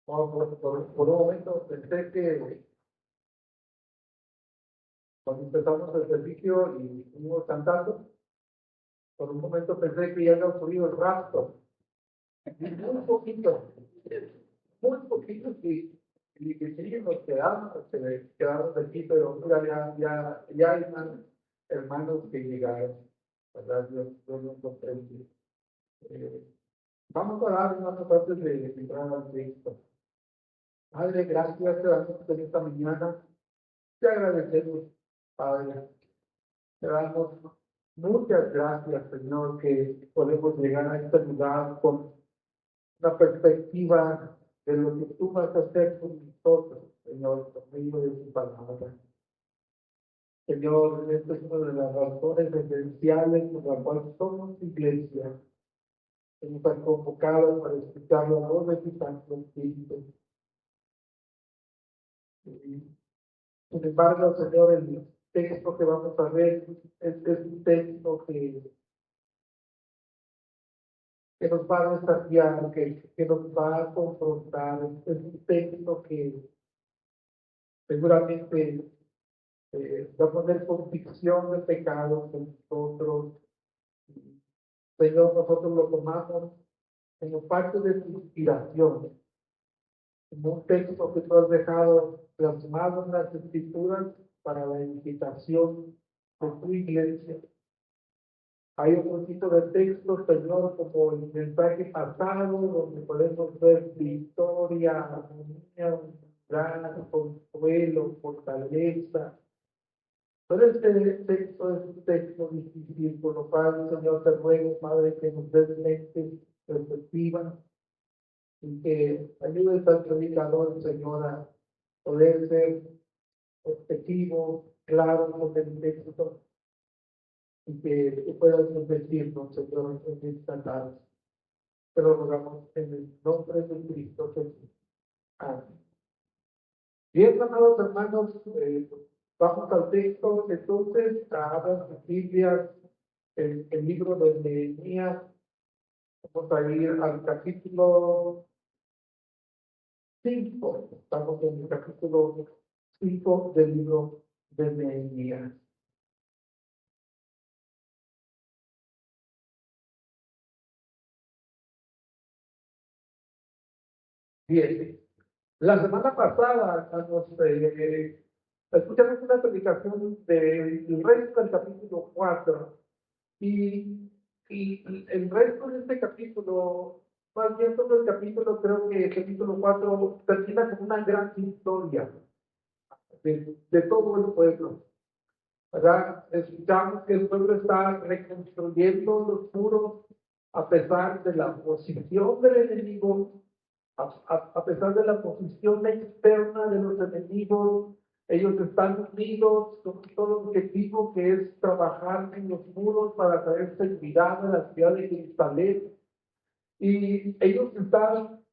Por un momento pensé que cuando empezamos el servicio y estuvimos cantando, por un momento pensé que ya había ocurrido el rapto. Y muy poquito que sí nos quedamos aquí, pero mira, ya hay más hermanos que llegaron, ¿verdad? Yo no comprendí. Eh, Vamos a dar unas partes de entrar al texto. Padre, gracias te damos en esta mañana. Te agradecemos, Padre. Te damos muchas gracias, Señor, que podemos llegar a este lugar con una perspectiva de lo que tú vas a hacer con nosotros, Señor, por medio de tu palabra. Señor, esta es una de las razones esenciales por las cuales somos iglesia. Que nos has convocado para escuchar la voz de tu Santo Espíritu. Y, sin embargo, Señor, el texto que vamos a ver es un texto que nos va a desafiar, que nos va a confrontar. Es un texto que seguramente va a poner convicción de pecados en nosotros. Señor, nosotros lo tomamos como parte de tu inspiración, como un texto que tú has dejado plasmado en las escrituras para la edificación de tu iglesia. Hay un tipo de texto, Señor, como el mensaje pasado, donde podemos ver victoria, armonía, unidad, consuelo, fortaleza. Pero este texto es un texto difícil, por lo cual, Señor, te ruego, Padre, que nos des mente perspectiva y que ayudes al predicador, Señor, a poder ser objetivo, claro con el texto y que tú puedas bendecirnos, Señor, en esta tarde. Te lo rogamos en el nombre de Cristo Jesús. Amén. Bien, amados hermanos, vamos al texto. Entonces, abran sus Biblias, el libro de Nehemías. Vamos a ir al capítulo 5. Estamos en el capítulo 5 del libro de Nehemías. Bien, la semana pasada, hermanos, escuchamos una predicación del resto del capítulo 4 y, y el resto de este capítulo, más bien todo el capítulo, creo que el capítulo 4 termina con una gran historia de todo el pueblo, ¿verdad? Escuchamos que el pueblo está reconstruyendo los muros a pesar de la oposición del enemigo, a pesar de la posición externa de los enemigos. Ellos están unidos con todo el objetivo que es trabajar en los muros para traer seguridad a la ciudad de Jerusalén. Y ellos están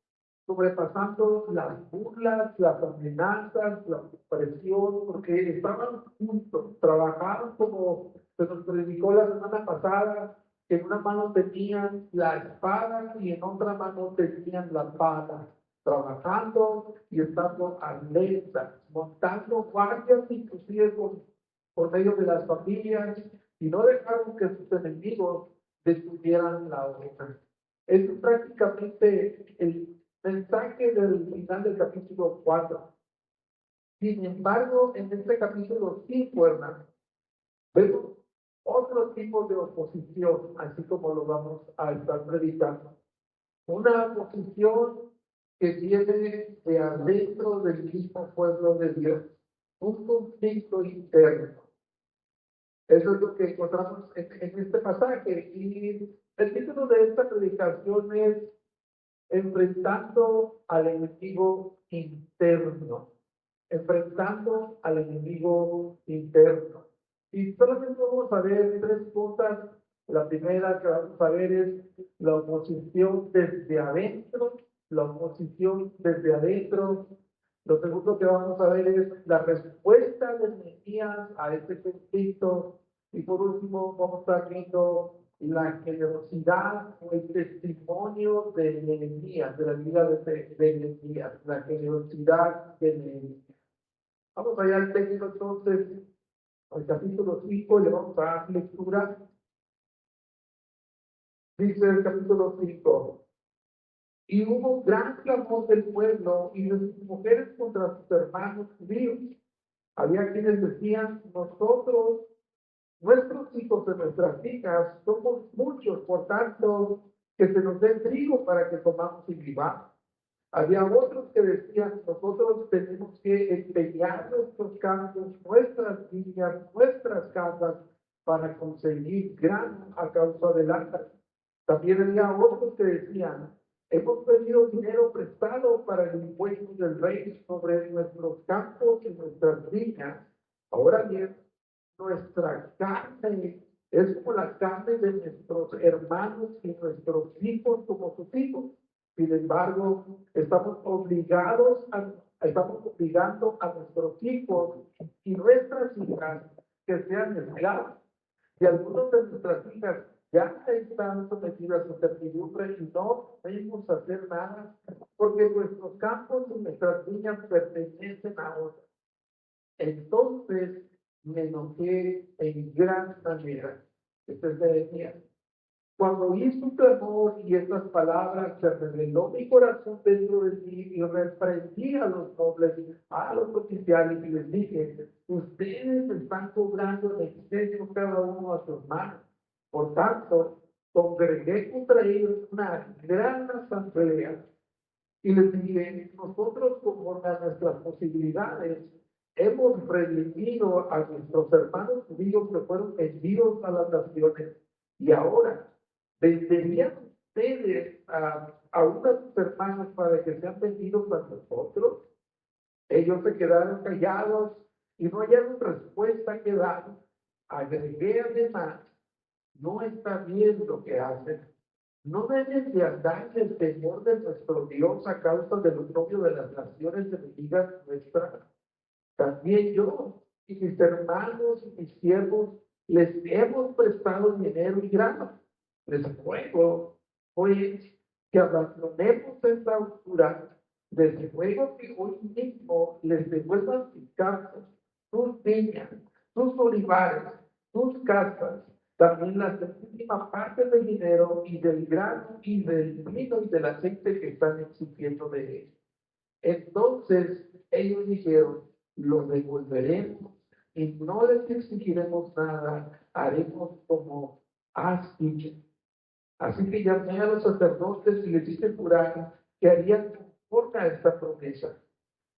sobrepasando las burlas, las amenazas, la opresión, porque estaban juntos, trabajaron como se nos predicó la semana pasada, que en una mano tenían la espada y en otra mano tenían la pala, trabajando y estando alertas, montando guardias inclusive por medio de las familias, y no dejaron que sus enemigos destruyeran la obra. Es prácticamente el mensaje del final del capítulo 4. Sin embargo, en este capítulo 5, hermanos, vemos otro tipo de oposición, así como lo vamos a estar predicando. Una oposición que viene de adentro del mismo pueblo de Dios, un conflicto interno. Eso es lo que encontramos en este pasaje. Y el título de esta predicación es enfrentando al enemigo interno, enfrentando al enemigo interno. Y solamente vamos a ver tres cosas. La primera que vamos a ver es la oposición desde adentro, la oposición desde adentro. Lo segundo que vamos a ver es la respuesta de Nehemías a este conflicto. Y por último, vamos a estar viendo la generosidad o el testimonio de Nehemías, de la vida de Nehemías, la generosidad de Nehemías. Vamos allá al texto entonces, al capítulo 5, le vamos a dar lectura. Dice el capítulo 5. Y hubo gran clamor del pueblo y de sus mujeres contra sus hermanos judíos. Había quienes decían, nosotros, nuestros hijos y nuestras hijas, somos muchos, por tanto, que se nos dé trigo para que comamos y vivamos. Había otros que decían, nosotros tenemos que empeñar nuestros campos, nuestras viñas, nuestras casas, para conseguir grano a causa del hambre. También había otros que decían, hemos pedido dinero prestado para el impuesto del rey sobre nuestros campos y nuestras viñas. Ahora bien, nuestra carne es como la carne de nuestros hermanos y nuestros hijos como sus hijos. Sin embargo, estamos obligando a nuestros hijos y nuestras hijas que sean esclavos. Y algunas de nuestras hijas ya están sometidas a servidumbre y no podemos hacer nada porque nuestros campos y nuestras viñas pertenecen a otros. Entonces me enojé en gran manera. Esto es Nehemías. Cuando oí su clamor y estas palabras, se reveló mi corazón dentro de mí y reprendí a los nobles, a los oficiales y les dije, ustedes están cobrando en exceso cada uno a su hermano. Por tanto, congregué contra ellos una gran asamblea y les dije, nosotros conforme a nuestras posibilidades hemos redimido a nuestros hermanos judíos que fueron vendidos a las naciones y ahora venderían ustedes a uno de sus hermanos para que sean vendidos a nosotros. Ellos se quedaron callados y no hallaron respuesta que dar. Agregué además, no está bien lo que hacen. No deben de andar en el temor de nuestro Dios a causa del oprobio de las naciones enemigas nuestras. También yo y mis hermanos y mis siervos les hemos prestado dinero y grano. Les ruego, pues, que abandonemos esta oscuridad. Les ruego que hoy mismo les devuelvan sus campos, sus viñas, sus olivares, sus casas, también la última parte del dinero y del grano y del vino y del aceite que están exigiendo de ellos. Entonces ellos dijeron, lo devolveremos y no les exigiremos nada, haremos como has dicho. Así que llamé a los sacerdotes y les hice jurar que harían conforme a esta promesa.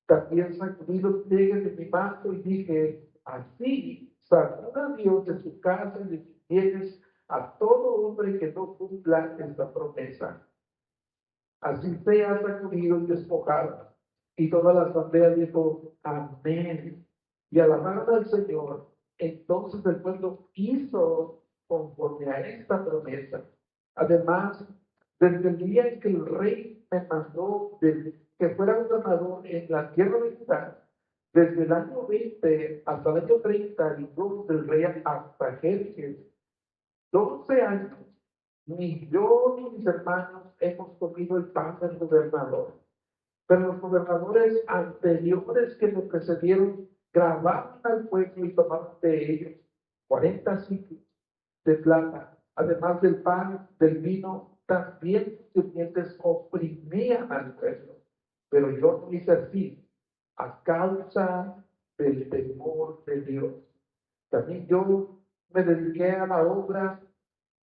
También sacudí los pliegues de mi manto y dije, así sacuda Dios de su casa y de sus bienes a todo hombre que no cumpla esta promesa. Así sea sacudido y despojado. Y toda la asamblea dijo, amén. Y alabaron al Señor. Entonces el pueblo hizo conforme a esta promesa. Además, desde el día en que el rey me mandó que fuera gobernador en la tierra de Judá, desde el año 20 hasta el año 32 del rey Artajerjes, 12 años, ni yo ni mis hermanos hemos comido el pan del gobernador. Pero los gobernadores anteriores que me precedieron grabaron al pueblo y tomaron de ellos 40 ciclos de plata. Además del pan, del vino, también sus sirvientes oprimían al pueblo. Pero yo no hice así, a causa del temor de Dios. También yo me dediqué a la obra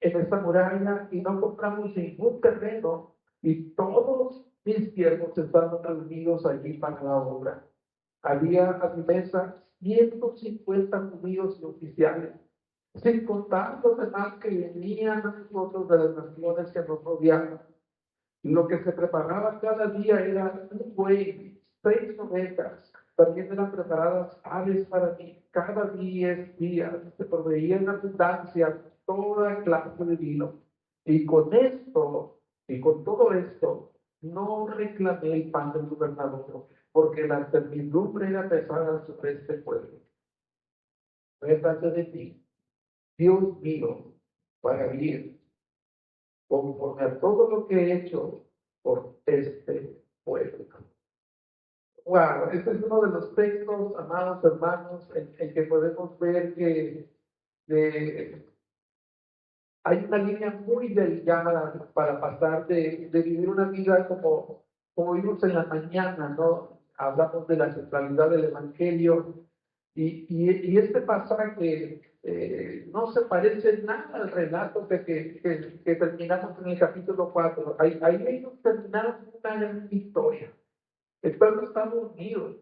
en esta muralla y no compramos ningún terreno y todos mis siervos estaban reunidos allí para la obra. Había a mi mesa 150 judíos y oficiales, sin contar los demás que venían a nosotros de las naciones que nos rodeaban. Lo que se preparaba cada día era un buey, 6 ovejas. También eran preparadas aves para mí. Cada 10 días se proveía en abundancia toda clase de vino. Y con esto, y con todo esto, no reclamé el pan del gobernador, porque la servidumbre era pesada sobre este pueblo. Rétate de ti Dios mío, para vivir conforme a todo lo que he hecho por este pueblo. Wow, este es uno de los textos, amados hermanos, en que podemos ver que hay una línea muy delgada para pasar de vivir una vida como vimos en la mañana, ¿no? Hablamos de la centralidad del Evangelio y este pasaje no se parece nada al relato que terminamos en el capítulo 4. Ahí ellos terminaron una gran victoria. El pueblo estaba unido,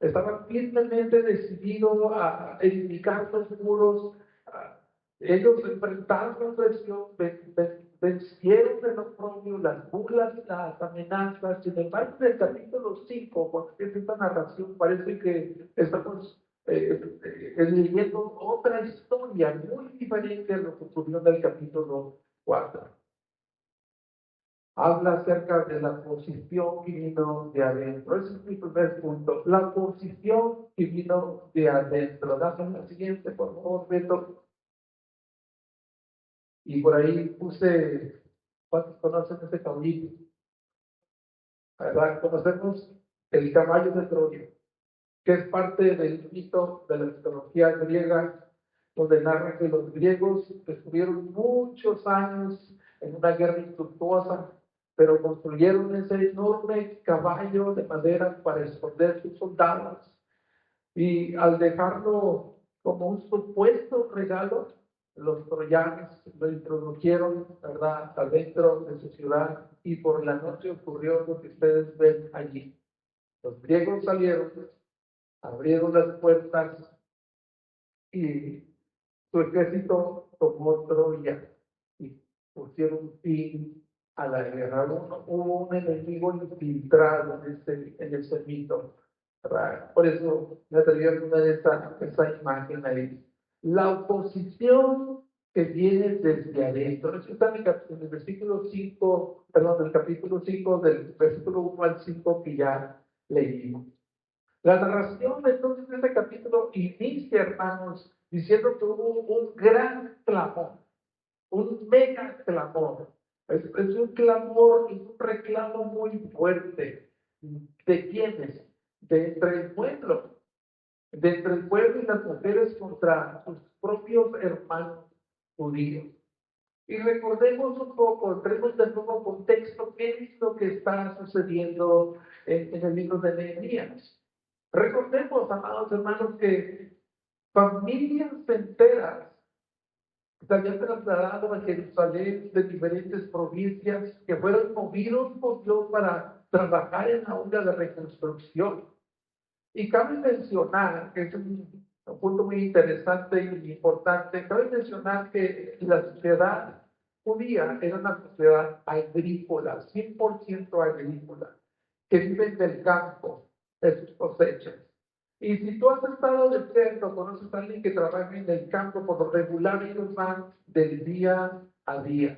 estaba firmemente decidido a edificar los muros. Ellos enfrentaron la opresión, vencieron el oprobio, las burlas, las amenazas. Sin embargo, en el capítulo 5, cuando empieza esta narración, parece que estamos leyendo otra historia muy diferente a lo que ocurrió en el capítulo 4. Habla acerca de la posición que vino de adentro. Ese es mi primer punto. La posición que vino de adentro. Dame la siguiente, por favor, Beto. Y por ahí puse, ¿cuántos conocen ese caballito? ¿Verdad? Conocemos el caballo de Troya, que es parte del mito de la mitología griega, donde narra que los griegos estuvieron muchos años en una guerra infructuosa, pero construyeron ese enorme caballo de madera para esconder sus soldados. Y al dejarlo como un supuesto regalo, los troyanos lo introdujeron, ¿verdad?, adentro de su ciudad, y por la noche ocurrió lo que ustedes ven allí. Los griegos salieron, abrieron las puertas y su ejército tomó Troya y pusieron fin a la guerra. Hubo un enemigo infiltrado en ese mito, ¿verdad? Por eso me atreví a poner esa imagen ahí. La oposición que viene desde adentro. Eso está en el versículo 5, perdón, el capítulo 5, del versículo 1 al 5 que ya leímos. La narración entonces de este capítulo inicia, hermanos, diciendo que hubo un gran clamor, un mega clamor. Es un clamor, es un reclamo muy fuerte. ¿De quiénes? De entre el pueblo. De entre el pueblo y las mujeres contra sus propios hermanos judíos. Y recordemos un poco, entremos de nuevo contexto, qué es lo que está sucediendo en el libro de Nehemías. Recordemos, amados hermanos, que familias enteras se habían trasladado a Jerusalén de diferentes provincias que fueron movidos por Dios para trabajar en la obra de reconstrucción. Y cabe mencionar, que es un punto muy interesante y importante, cabe mencionar que la sociedad judía era una sociedad agrícola, 100% agrícola, que vive del campo, de sus cosechas. Y si tú has estado de cerca, conoces a alguien que trabaja en el campo, por lo regular ellos van del día a día.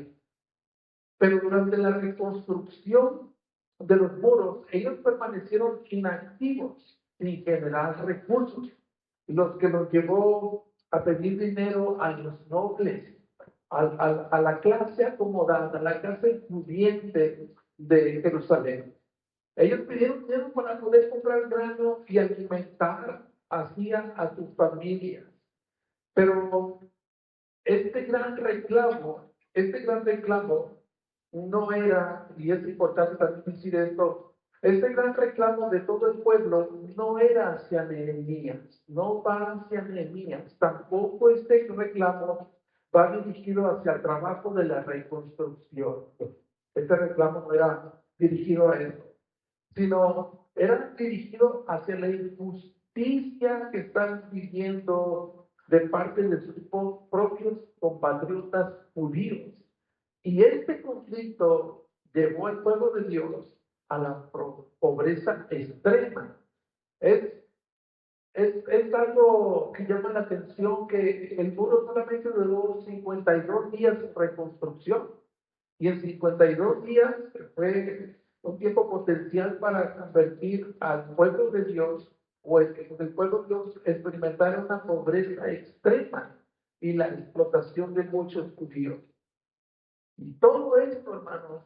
Pero durante la reconstrucción de los muros, ellos permanecieron inactivos sin generar recursos, los que nos llevó a pedir dinero a los nobles, a la clase acomodada, a la clase pudiente de Jerusalén. Ellos pidieron dinero para poder comprar grano y alimentar así a sus familias. Pero este gran reclamo no era, y es importante también decir esto, este gran reclamo de todo el pueblo no era hacia Nehemías, no va hacia Nehemías, tampoco este reclamo va dirigido hacia el trabajo de la reconstrucción. Este reclamo no era dirigido a eso, sino era dirigido hacia la injusticia que están viviendo de parte de sus propios compatriotas judíos. Y este conflicto llevó al pueblo de Dios a la pobreza extrema. Es, es algo que llama la atención, que el muro solamente duró 52 días de reconstrucción. Y en 52 días fue un tiempo potencial para convertir al pueblo de Dios, o el pueblo de Dios experimentara una pobreza extrema. y la explotación de muchos judíos. Y todo esto, hermanos,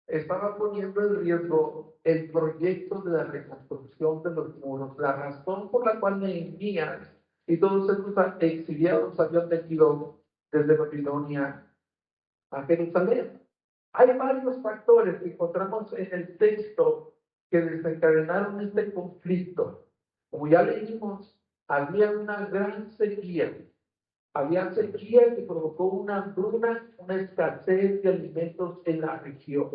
estaba poniendo en riesgo el proyecto de la reconstrucción de los muros, la razón por la cual Nehemías y todos estos exiliados habían venido desde Babilonia a Jerusalén. Hay varios factores que encontramos en el texto que desencadenaron este conflicto. Como ya leímos, había una gran sequía. Había sequía que provocó una hambruna, una escasez de alimentos en la región.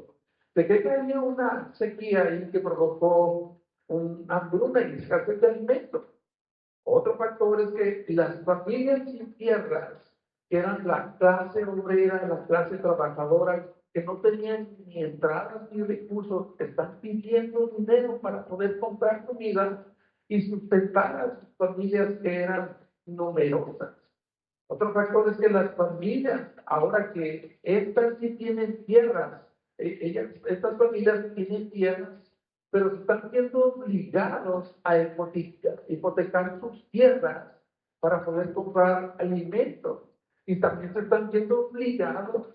¿De qué había una sequía ahí que provocó una hambruna y escasez de alimentos? Otro factor es que las familias sin tierras, que eran la clase obrera, la clase trabajadora, que no tenían ni entradas ni recursos, están pidiendo dinero para poder comprar comida y sustentar a sus familias que eran numerosas. Otro factor es que las familias, ahora que estas sí tienen tierras, estas familias tienen tierras, pero se están viendo obligados a hipotecar sus tierras para poder comprar alimentos. Y también se están viendo obligados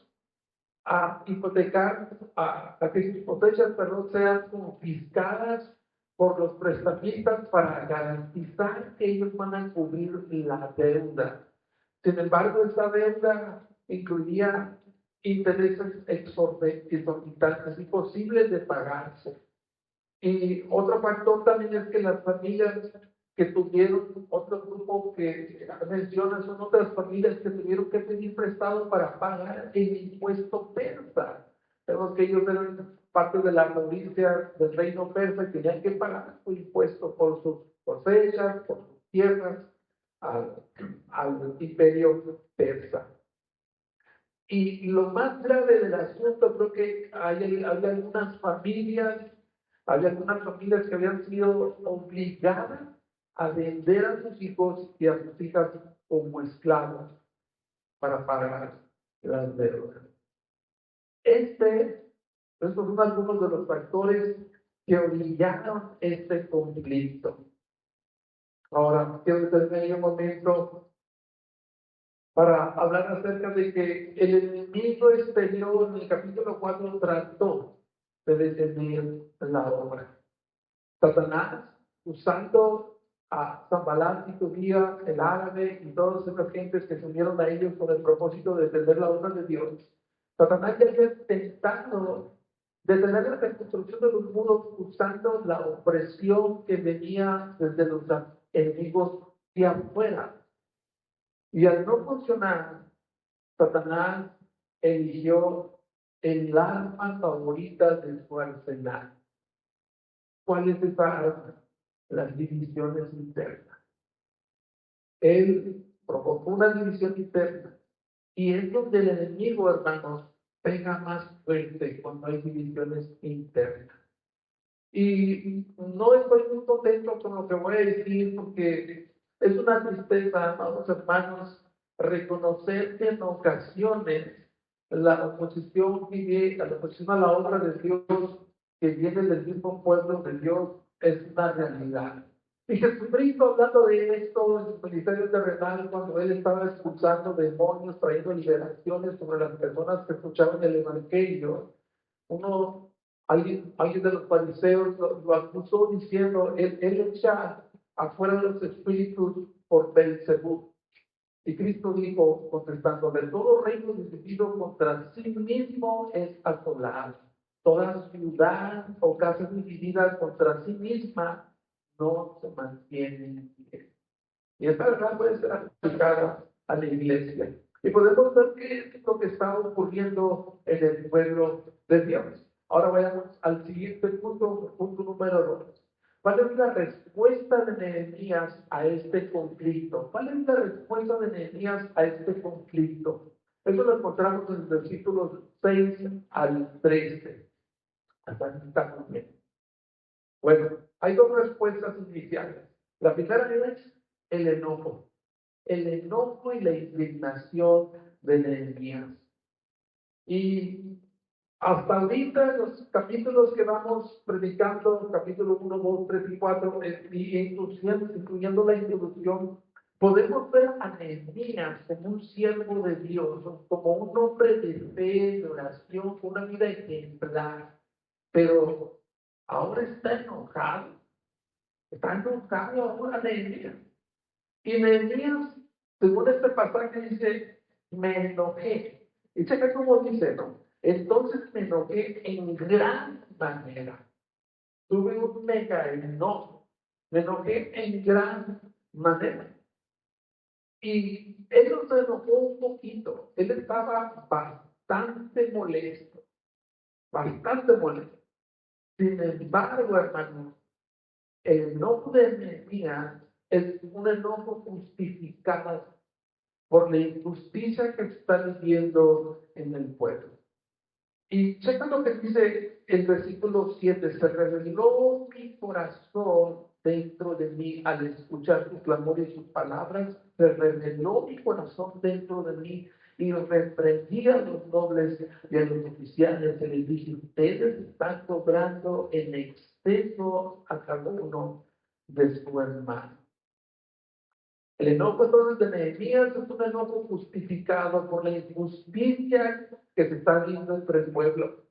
a hipotecar, a que sus cosechas, sean confiscadas por los prestamistas para garantizar que ellos van a cubrir la deuda. Sin embargo, esta deuda incluía intereses exorbitantes, imposibles de pagarse. Y otro factor también es que las familias que tuvieron, otro grupo que menciona, son otras familias que tuvieron que pedir prestado para pagar el impuesto persa. Sabemos que ellos eran parte de la provincia del reino persa y tenían que pagar su impuesto por sus cosechas, por sus tierras, al imperio persa. Y lo más grave del asunto, creo que hay algunas familias, había algunas familias que habían sido obligadas a vender a sus hijos y a sus hijas como esclavos para pagar las deudas. Estos son algunos de los factores que orillaron este conflicto. Ahora, quiero detenerme un momento para hablar acerca de que el enemigo exterior en el capítulo 4 trató de detener la obra. Satanás, usando a Sanballat y Tobías, el árabe y todas esas gentes que se unieron a ellos con el propósito de defender la obra de Dios, Satanás ya había intentado detener la reconstrucción de los muros usando la opresión que venía desde los enemigos de afuera. Y al no funcionar, Satanás eligió el arma favorita de su arsenal. ¿Cuál es esa arma? Las divisiones internas. Él provocó una división interna. Y es donde el enemigo, hermanos, pega más fuerte cuando hay divisiones internas. Y no estoy muy contento con lo que voy a decir porque es una tristeza, amados hermanos, reconocer que en ocasiones la oposición a la obra de Dios que viene del mismo pueblo de Dios es una realidad. Y Jesucristo, hablando de esto en su ministerio terrenal, cuando él estaba expulsando demonios, trayendo liberaciones sobre las personas que escuchaban el evangelio, alguien de los fariseos lo acusó diciendo, él echa afuera los espíritus por Belzebú. Y Cristo dijo, contestando, de todo reino dividido contra sí mismo es asolado. Toda ciudad o casa dividida contra sí misma no se mantiene en pie. Y esta verdad puede ser aplicada a la iglesia. Y podemos ver qué es lo que está ocurriendo en el pueblo de Dios. Ahora vayamos al siguiente punto número 2. ¿Cuál es la respuesta de Nehemías a este conflicto? ¿Cuál es la respuesta de Nehemías a este conflicto? Eso lo encontramos en los versículos 6 al 13. Hasta aquí estamos bien. Bueno, hay dos respuestas iniciales. La primera es el enojo y la indignación de Nehemías. Y hasta ahorita, los capítulos que vamos predicando, capítulo 1, 2, 3 y 4, incluyendo la introducción, Podemos ver a Nehemías como un siervo de Dios, como un hombre de fe, de oración, con una vida ejemplar, pero ahora está enojado ahora Nehemías. Y Nehemías, según este pasaje, dice, me enojé. Y checa cómo dice, ¿no? Entonces me enojé en gran manera. Tuve un mega enojo. Me enojé en gran manera. Y él no se enojó un poquito. Él estaba bastante molesto. Bastante molesto. Sin embargo, hermanos, el enojo de Nehemías es un enojo justificado por la injusticia que está viviendo en el pueblo. Y checa lo que dice el versículo 7: se reveló mi corazón dentro de mí al escuchar tu clamor y sus palabras, se reveló mi corazón dentro de mí y reprendí a los nobles y a los oficiales y les dije, ustedes están cobrando en exceso a cada uno de su hermano. El enojo entonces de Nehemías es un enojo justificado por la injusticia que se está viendo entre el pueblo.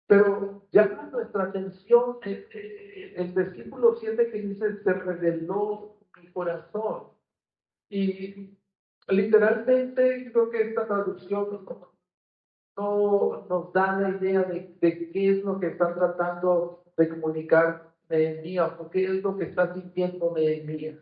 Pero llama nuestra atención el versículo 7 que dice, se reveló mi corazón. Y literalmente creo que esta traducción no nos da la idea de qué es lo que está tratando de comunicar Nehemías o qué es lo que está sintiendo Nehemías.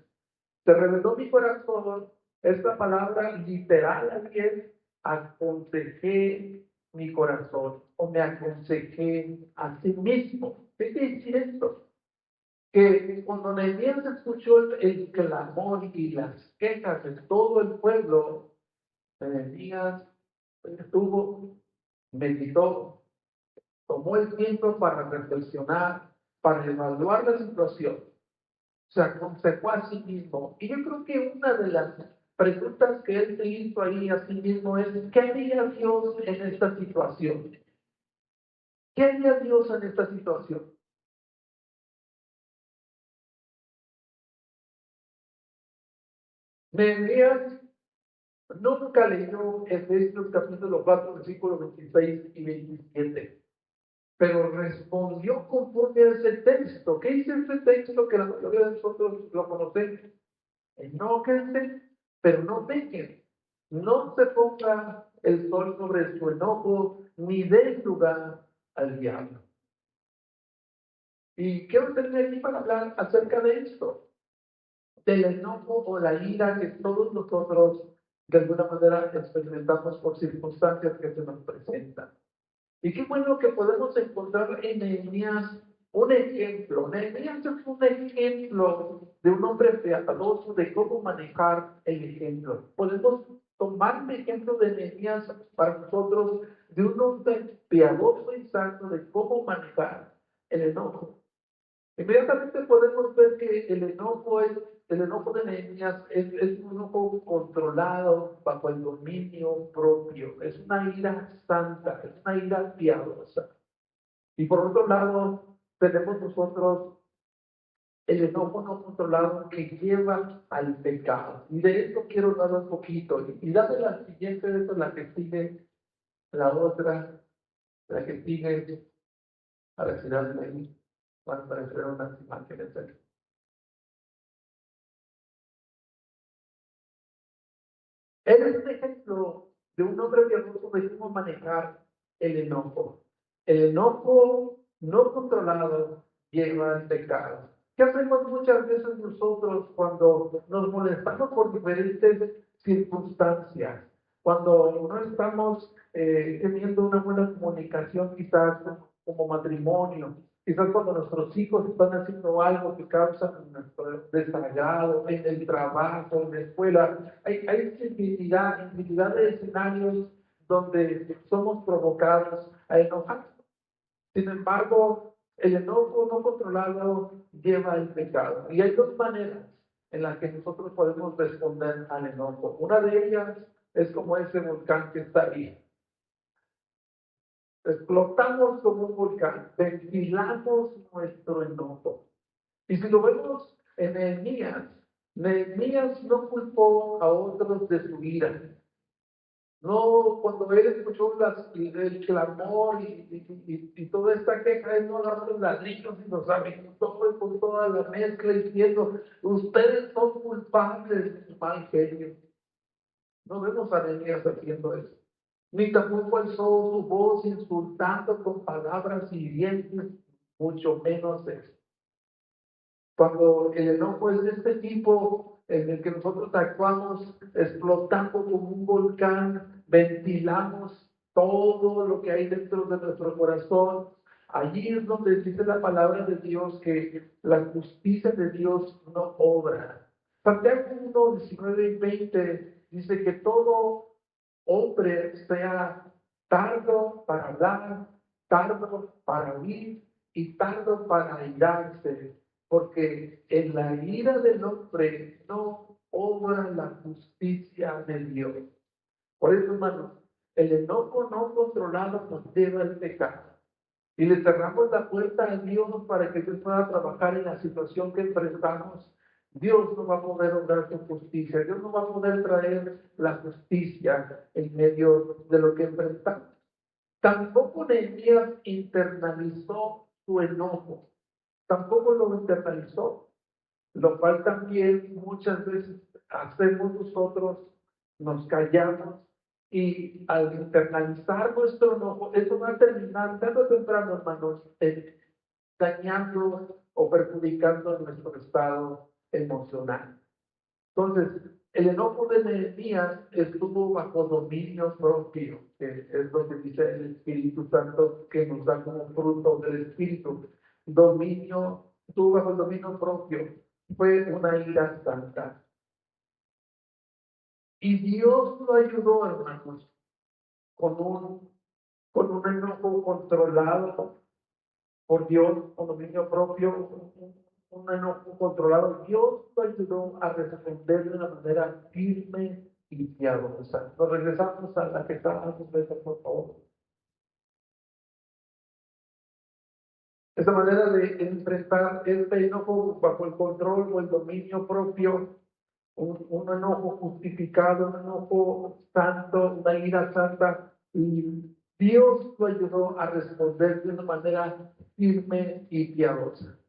Se reveló mi corazón, esta palabra literal aquí es aconsejé mi corazón o me aconsejé a sí mismo. ¿Qué quiere decir esto? Que cuando Nehemías escuchó el clamor y las quejas de todo el pueblo, Nehemías estuvo, meditó, tomó el tiempo para reflexionar, para evaluar la situación, se aconsejó a sí mismo. Y yo creo que una de las preguntas que él se hizo ahí a sí mismo es, ¿qué haría Dios en esta situación? ¿Qué haría Dios en esta situación? Nehemías nunca leyó Efesios capítulo 4, versículos 26 y 27, pero respondió conforme a ese texto. ¿Qué dice ese texto que la mayoría de nosotros lo conocemos? Enójense, pero no pequen. No se ponga el sol sobre su enojo, ni dé lugar al diablo. Y quiero tener aquí para hablar acerca de esto, del enojo o la ira que todos nosotros de alguna manera experimentamos por circunstancias que se nos presentan. Y qué bueno que podemos encontrar en Nehemías un ejemplo. Nehemías es un ejemplo de un hombre piadoso de cómo manejar el ejemplo. Podemos tomar un ejemplo de Nehemías para nosotros de un hombre piadoso y santo de cómo manejar el enojo. Inmediatamente podemos ver que el enojo de Nehemías es un enojo controlado bajo el dominio propio, es una ira santa, es una ira piadosa. Y por otro lado, tenemos nosotros el enojo no controlado que lleva al pecado. Y de esto quiero hablar un poquito. Y dame la siguiente, esta es la que sigue, la otra, la que sigue, a ver si dan ahí, van a aparecer unas imágenes ahí. Él es un ejemplo de un hombre piadoso de cómo manejar el enojo. El enojo no controlado lleva al pecado. ¿Qué hacemos muchas veces nosotros cuando nos molestamos por diferentes circunstancias? Cuando no estamos teniendo una buena comunicación quizás como matrimonio, quizás cuando nuestros hijos están haciendo algo que causa nuestro desagrado en el trabajo, en la escuela, hay infinidad de escenarios donde somos provocados a enojar. Sin embargo, el enojo no controlado lleva al pecado. Y hay dos maneras en las que nosotros podemos responder al enojo. Una de ellas es como ese volcán que está ahí. Explotamos como un volcán, ventilamos nuestro enojo. Y si lo vemos en Nehemías, Nehemías no culpó a otros de su ira. No, cuando él escuchó el clamor y toda esta queja, él no agarró los ladrillos y los aventó con toda la mezcla diciendo, ustedes son culpables de su mal genio. No vemos a Nehemías haciendo eso. Ni tampoco alzó su voz insultando con palabras hirientes, mucho menos eso. Cuando el enojo es de este tipo, en el que nosotros actuamos explotando como un volcán, ventilamos todo lo que hay dentro de nuestro corazón, allí es donde dice la palabra de Dios que la justicia de Dios no obra. Santiago 1, 19 y 20 dice que todo hombre sea tardo para hablar, tardo para oír y tardo para airarse, porque en la ira del hombre no obra la justicia de Dios. Por eso, hermanos, el enojo no controlado nos lleva al pecado. Y le cerramos la puerta a Dios para que Dios pueda trabajar en la situación que enfrentamos. Dios no va a poder obrar su justicia. Dios no va a poder traer la justicia en medio de lo que enfrentamos. Tampoco Nehemías internalizó su enojo. Tampoco lo internalizó. Lo cual también muchas veces hacemos nosotros, nos callamos y al internalizar nuestro enojo, eso va a terminar tarde o temprano, hermanos, dañando o perjudicando nuestro estado emocional. Entonces, el enojo de Nehemías estuvo bajo dominio propio, que es lo que dice el Espíritu Santo, que nos da como fruto del Espíritu. Estuvo bajo el dominio propio. Fue una ira santa. Y Dios lo ayudó, hermanos, con un enojo controlado por Dios, con dominio propio, un enojo controlado. Dios lo ayudó a responder de una manera firme y piadosa. Nos regresamos a la que estábamos, por favor. Esa manera de enfrentar este enojo bajo el control o el dominio propio, un enojo justificado, un enojo santo, una ira santa, y Dios lo ayudó a responder de una manera firme y piadosa.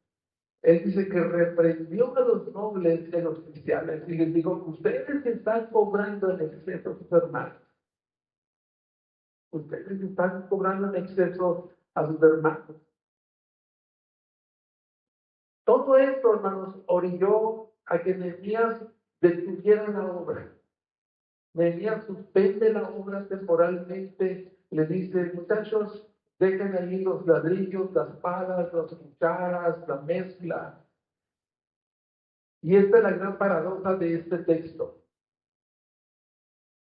Él dice que reprendió a los nobles de los oficiales y les dijo, ustedes están cobrando en exceso a sus hermanos. Ustedes están cobrando en exceso a sus hermanos. Todo esto, hermanos, orilló a que Nehemías detuviera la obra. Nehemías suspende la obra temporalmente, le dice, muchachos, dejen ahí los ladrillos, las palas, las cucharas, la mezcla. Y esta es la gran paradoja de este texto.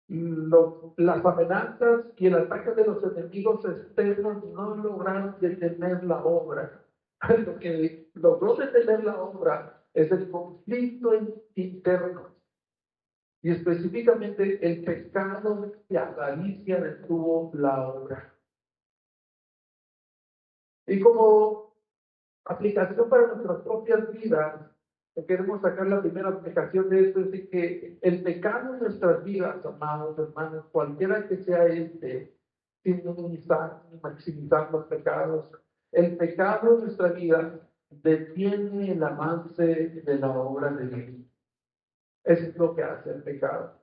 Las amenazas y el ataque de los enemigos externos no lograron detener la obra. Lo que logró detener la obra es el conflicto interno y específicamente el pecado de avaricia detuvo la obra. Y como aplicación para nuestras propias vidas, queremos sacar la primera aplicación de esto, es de que el pecado en nuestras vidas, amados hermanos, cualquiera que sea sin minimizar ni maximizar los pecados, el pecado en nuestra vida detiene el avance de la obra de Dios. Eso es lo que hace el pecado.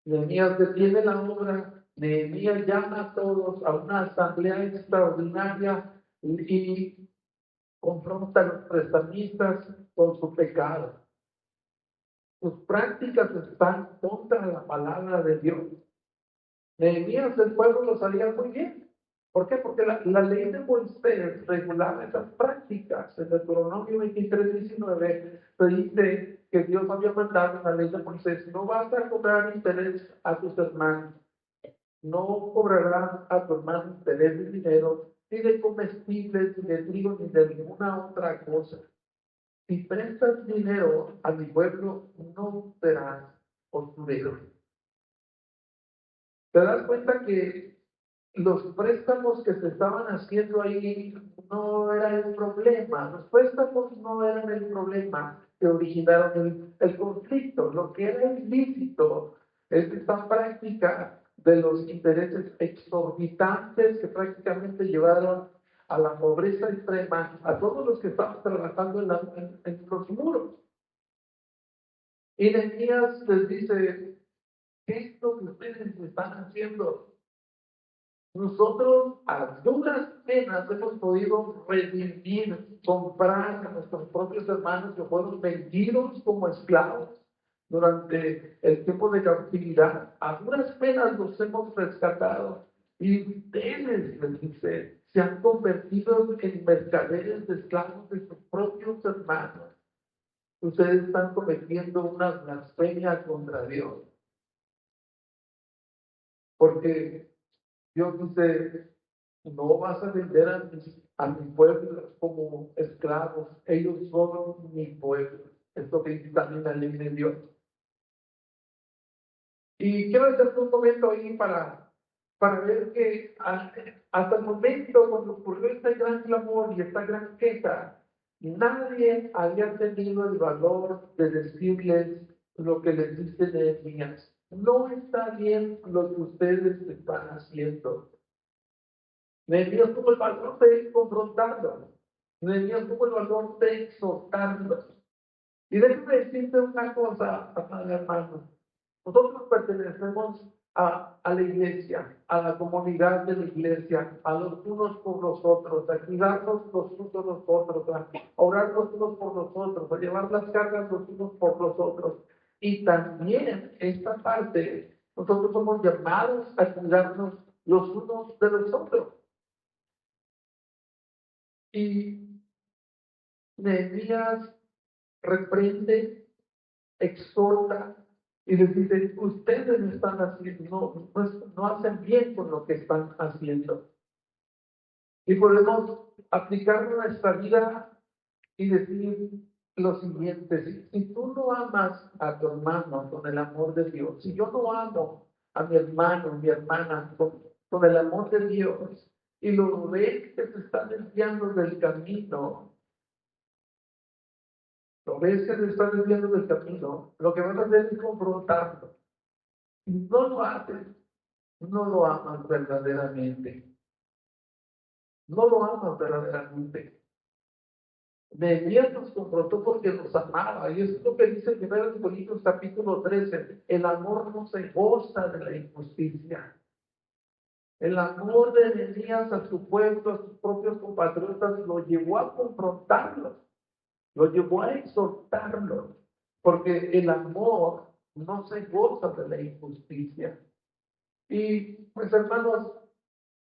Nehemías detiene la obra, Nehemías llama a todos a una asamblea extraordinaria y confronta a los prestamistas con su pecado. Sus prácticas están contra la palabra de Dios. Nehemías del pueblo lo sabía muy bien. ¿Por qué? Porque la ley de Moisés regulaba esas prácticas. En Deuteronomio 23:19 se dice que Dios había mandado en la ley de Moisés, no vas a cobrar interés a tus hermanos, no cobrarás a tu hermano interés de dinero, ni de comestibles, ni de trigo, ni de ninguna otra cosa. Si prestas dinero a mi pueblo, no serás usurero. ¿Te das cuenta que los préstamos que se estaban haciendo ahí no era el problema, los préstamos no eran el problema que originaron el conflicto. Lo que era ilícito es esta práctica de los intereses exorbitantes que prácticamente llevaron a la pobreza extrema a todos los que estaban trabajando en los muros. Y Nehemías les dice: ¿qué es lo que ustedes están haciendo? Nosotros a duras penas hemos podido redimir, comprar a nuestros propios hermanos que fueron vendidos como esclavos durante el tiempo de cautividad. A duras penas los hemos rescatado. Y ustedes, les dice, se han convertido en mercaderes de esclavos de sus propios hermanos. Ustedes están cometiendo una blasfemia contra Dios. Porque Dios dice: no vas a vender a mi pueblo como esclavos, ellos son mi pueblo. Esto que dice también la ley de Dios. Y quiero hacer un momento ahí para ver que hasta el momento, cuando ocurrió este gran clamor y esta gran queja, nadie había tenido el valor de decirles lo que les dice Nehemías: no está bien lo que ustedes están haciendo. Nehemías tuvo el valor de confrontarlos. Nehemías tuvo el valor de exhortarlos. Y déjame decirte una cosa, amado hermano. Nosotros pertenecemos a la iglesia, a la comunidad de la iglesia, a los unos por los otros, a cuidarnos los unos por los otros, a orar los unos por los otros, a llevar las cargas los unos por los otros. Y también esta parte, nosotros somos llamados a cuidarnos los unos de los otros. Y Nehemías reprende, exhorta y les dice: ustedes no están haciendo, no hacen bien con lo que están haciendo. Y podemos aplicarlo a nuestra vida y decir lo siguiente: si tú no amas a tu hermano con el amor de Dios, si yo no amo a mi hermano, mi hermana con el amor de Dios, y lo ves que se está desviando del camino, lo ves que se está desviando del camino, lo que vas a hacer es confrontarlo. Si no lo haces, no lo amas verdaderamente. No lo amas verdaderamente. Nehemías nos confrontó porque nos amaba. Y eso es lo que dice en 1 Corintios capítulo 13. El amor no se goza de la injusticia. El amor de Nehemías a su pueblo, a sus propios compatriotas, lo llevó a confrontarlos. Lo llevó a exhortarlos. Porque el amor no se goza de la injusticia. Y pues hermanos,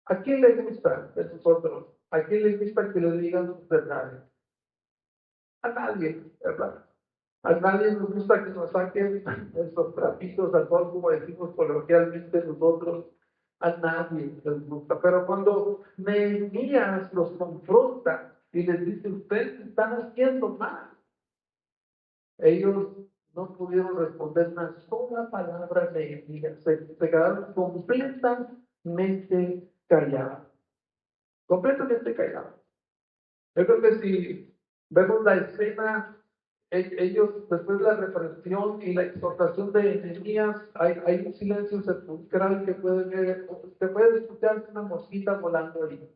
¿a quién le gusta de nosotros? ¿A quién le gusta que le digan sus verdades? A nadie, ¿verdad? A nadie nos gusta que nos saquen nuestros trapitos al sol, como decimos coloquialmente nosotros. A nadie les gusta. Pero cuando Nehemías los confronta y les dice: ustedes están haciendo mal, ellos no pudieron responder una sola palabra a Nehemías. Se quedaron completamente callados. Completamente callados. Yo creo que si vemos la escena, ellos, después de la reprensión y la exhortación de Nehemías, hay un silencio sepulcral que puede ver, se puede escuchar una mosquita volando ahí.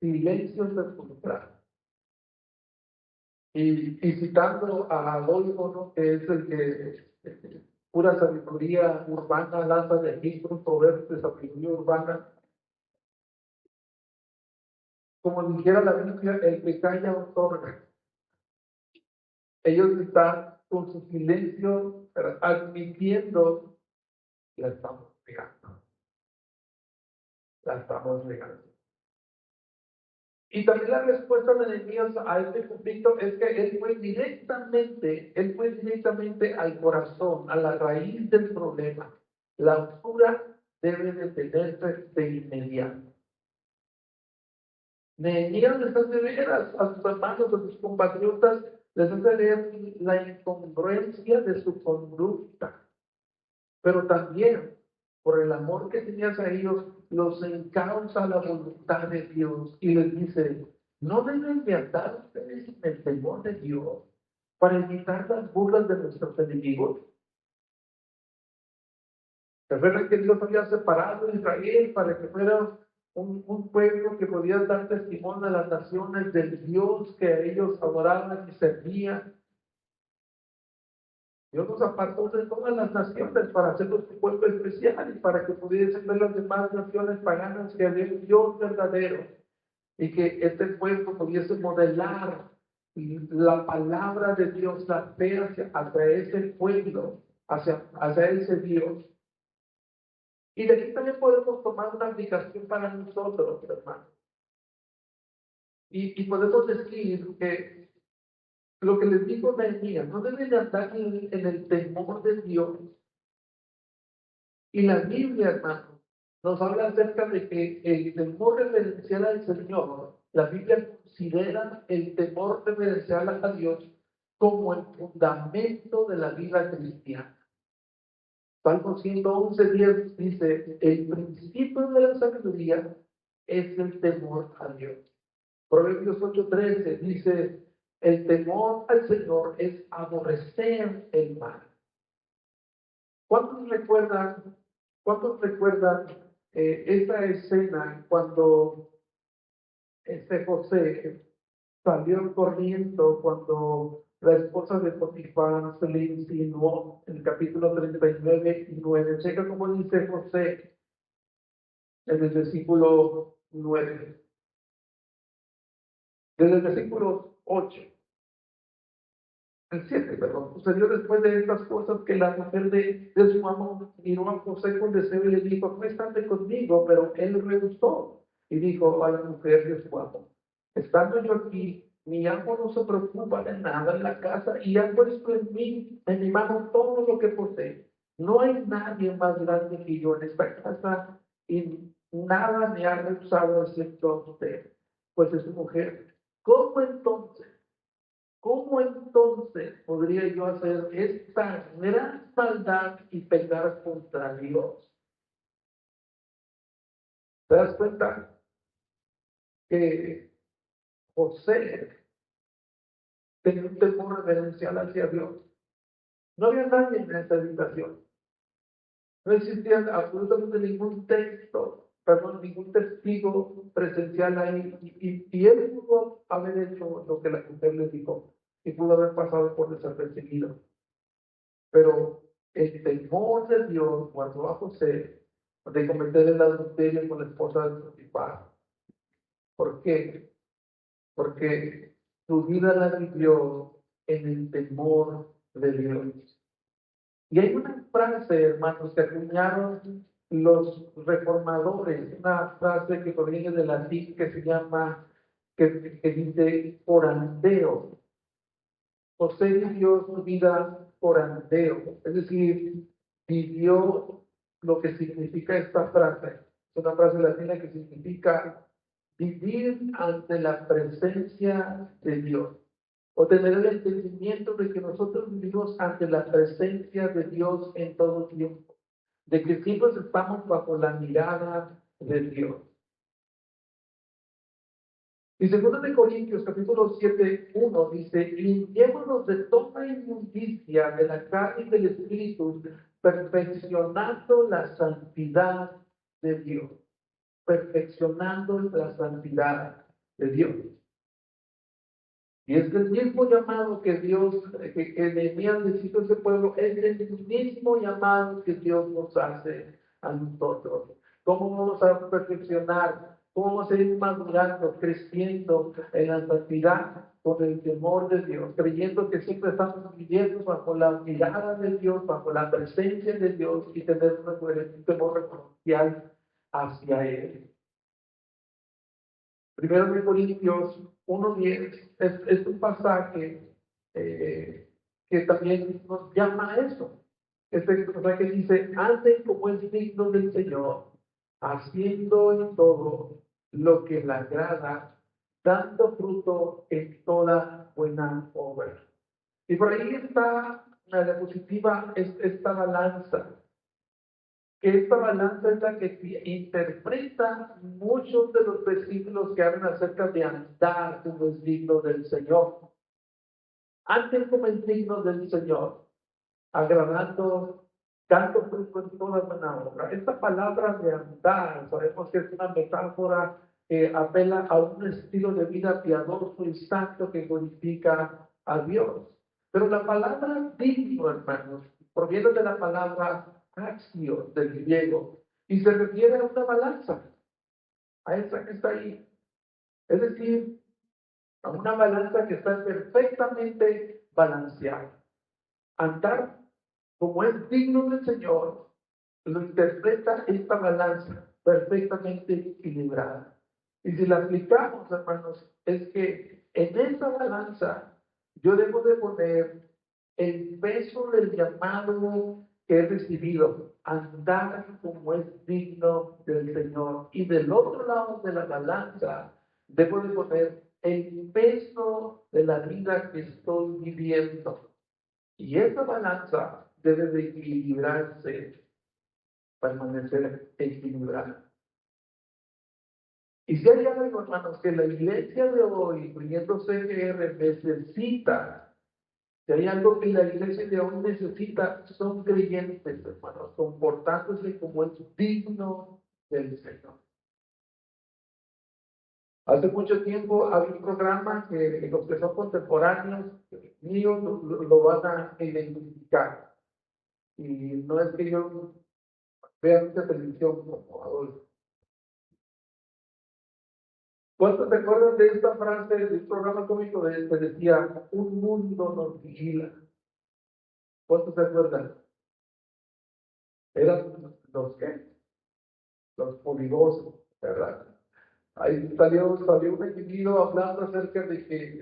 Silencio sepulcral. Y citando a Adolfo, ¿no?, que es el que pura sabiduría urbana, lanza de registros, proverbios de sabiduría urbana. Como dijera la Biblia, el que calla otorga. Ellos están con su silencio admitiendo: la estamos regando, la estamos regando. Y también la respuesta de Nehemías a este conflicto es que él fue directamente al corazón, a la raíz del problema. La usura debe detenerse de inmediato. Nehemías les hace ver a sus hermanos, a sus compatriotas, les hace ver la incongruencia de su conducta, pero también, por el amor que tenías a ellos, los encausa a la voluntad de Dios y les dice, no deben de andar ustedes en el temor de Dios para evitar las burlas de nuestros enemigos. ¿Recuerdan que Dios había separado a Israel para que fuera un pueblo que podía dar testimonio a las naciones del Dios que ellos adoraban y servían? Dios nos apartó de todas las naciones para hacernos un pueblo especial y para que pudiesen ver las demás naciones paganas que había un Dios verdadero y que este pueblo pudiese modelar la palabra de Dios, la fe hacia ese pueblo, hacia ese Dios. Y de aquí también podemos tomar una aplicación para nosotros, hermanos. Y podemos decir que lo que les dijo Nehemías, no deben de andar en el temor de Dios. Y la Biblia, hermano, nos habla acerca de que el temor reverencial al Señor, la Biblia considera el temor reverencial a Dios como el fundamento de la vida cristiana. Salmo 111:10 dice, el principio de la sabiduría es el temor a Dios. Proverbios 8:13 dice, el temor al Señor es aborrecer el mal. ¿Cuántos recuerdan, esta escena cuando José salió corriendo cuando la esposa de Potifar se le insinuó en el capítulo 39:9? Checa cómo dice José en el versículo 9. Desde el versículo 8. El 7, perdón. Sucedió después de estas cosas que la mujer de su amo miró a José con deseo y le dijo, acuéstate conmigo, pero él rehusó y dijo a la mujer de su amo, estando yo aquí, mi amo no se preocupa de nada en la casa y ha puesto en mí, en mi mano, todo lo que posee. No hay nadie más grande que yo en esta casa y nada me ha rehusado excepto a usted, pues es su mujer. ¿Cómo entonces podría yo hacer esta gran maldad y pecar contra Dios? ¿Te das cuenta que José tenía un temor reverencial hacia Dios? No había nadie en esta habitación. No existía absolutamente ningún texto, perdón, ningún testigo presencial ahí. Y él pudo haber hecho lo que la mujer le dijo y pudo haber pasado por desapercibido. Pero el temor de Dios guardó a José de cometer el adulterio con la esposa de Potifar. ¿Por qué? Porque su vida la vivió en el temor de Dios. Y hay una frase, hermanos, que acuñaron los reformadores, una frase que proviene del latín que se llama, que dice forastero. José vivió su vida forastero, es decir, vivió lo que significa esta frase. Es una frase latina que significa vivir ante la presencia de Dios, o tener el entendimiento de que nosotros vivimos ante la presencia de Dios en todo tiempo, de que siempre estamos bajo la mirada de Dios. Y segundo de Corintios, capítulo 7:1 dice, limpiémonos de toda inmundicia de la carne y del espíritu, perfeccionando la santidad de Dios. Perfeccionando la santidad de Dios. Y es el mismo llamado que Dios, que Nehemías le hizo a ese pueblo, es el mismo llamado que Dios nos hace a nosotros. ¿Cómo vamos a perfeccionar? ¿Cómo vamos a ir madurando, creciendo en la santidad con el temor de Dios, creyendo que siempre estamos viviendo bajo la mirada de Dios, bajo la presencia de Dios y tener un temor reverencial hacia Él? Primero de Corintios 1:10 es un pasaje que también nos llama a eso. Este pasaje dice, anden como es digno del Señor, haciendo en todo lo que le agrada, dando fruto en toda buena obra. Y por ahí está la diapositiva, esta balanza. que esta balanza es la que interpreta muchos de los versículos que hablan acerca de andar como es digno del Señor. Antes como es digno del Señor, agradando, dando fruto en toda buena obra. Esta palabra de andar, sabemos que es una metáfora que apela a un estilo de vida piadoso y santo que glorifica a Dios. Pero la palabra digno, hermanos, proviene de la palabra axio del griego y se refiere a una balanza, a esa que está ahí. Es decir, a una balanza que está perfectamente balanceada. Andar como es digno del Señor, lo interpreta esta balanza perfectamente equilibrada. Y si la aplicamos, hermanos, es que en esa balanza yo debo de poner el peso del llamado que he recibido, andar como es digno del Señor. Y del otro lado de la balanza, debo de poner el peso de la vida que estoy viviendo. Y esa balanza debe de equilibrarse, permanecer equilibrada. Y si hay algo, hermanos, que la iglesia de hoy, incluyendo CGR, necesita, si hay algo que la iglesia de hoy necesita, son creyentes, hermanos, comportándose como es digno del Señor. Hace mucho tiempo había un programa que los que son contemporáneos míos lo van a identificar. Y no es que yo vea mucha televisión como Adolfo. ¿Cuántos se acuerdan de esta frase del programa cómico que decía, un mundo nos vigila? ¿Cuántos se acuerdan? Eran los que, los poligosos, ¿verdad? Ahí salió un individuo hablando acerca de que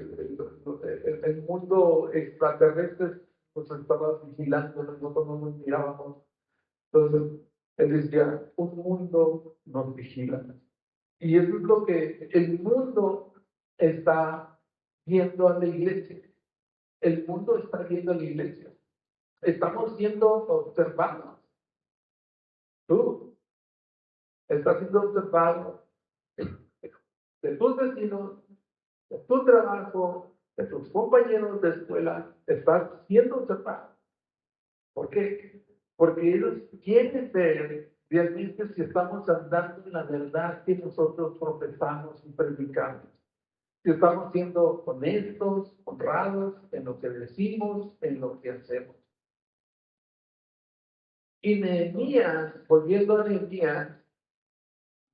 el mundo extraterrestre nos estaba vigilando, nosotros no nos mirábamos. Entonces, él decía, un mundo nos vigila. Y eso es lo que el mundo está viendo a la iglesia. El mundo está viendo a la iglesia. Estamos siendo observados. Tú estás siendo observado de tus vecinos, de tu trabajo, de tus compañeros de escuela. Estás siendo observado. ¿Por qué? Porque ellos quieren ver realmente si estamos andando en la verdad que nosotros profesamos y predicamos. Si estamos siendo honestos, honrados en lo que decimos, en lo que hacemos. Y Nehemías, volviendo a